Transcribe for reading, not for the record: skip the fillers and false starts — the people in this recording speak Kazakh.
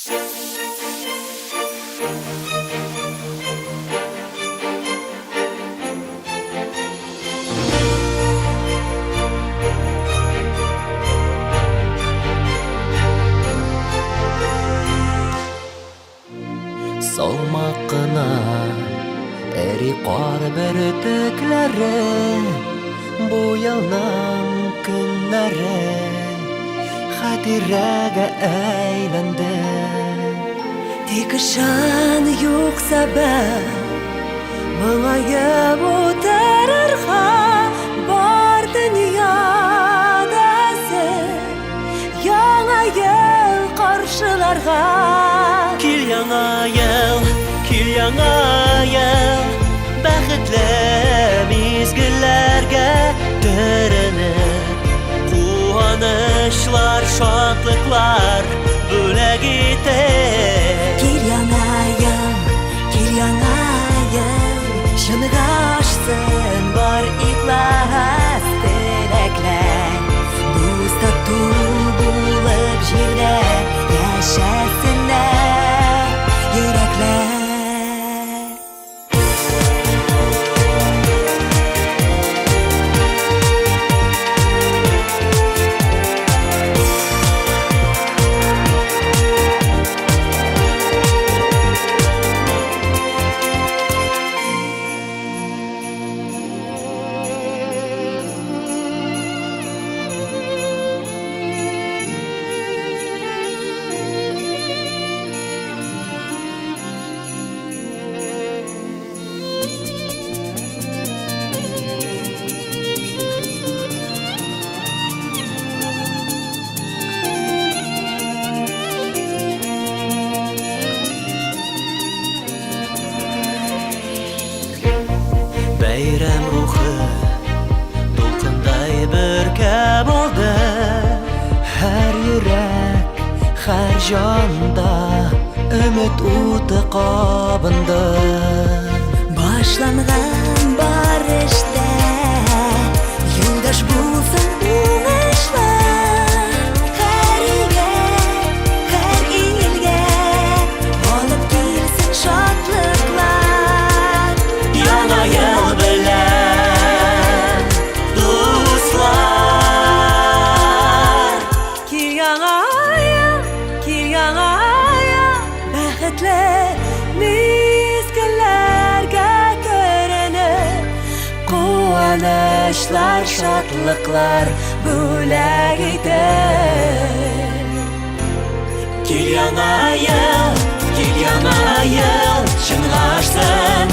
Солмаққына әрі қар бүртіклері Бұйылның күнлері Хатираға әйленді. Тек жан жоқ сәбәп мұңайып отырырға бар дүнияда сен яңа ел қаршыларға. Кел яңа ел, бақытлы мезгіллерге түрініп, қуанышлар, шатлықлар бөлек етер. Кел яңа ел, жыныға ашсын бар иқлас тілеклер. Достату болып жерде яшәсінлер yürekler. Бәйрәм рухы толқындай бүркеп oldu. Hər yürек, hər жанда үміт уты қабынды. Башланған бар іште юлдаш болсын уңышлар. Hər үйге, hər илге алып келсін шатлықлар. Яңа ел белән дуслар. Кил яңа ел, бәхетле мезгілләргә төренеп, қуанышлар, шатлықлар бүләк итер. Кел яңа ел, жынға ашсын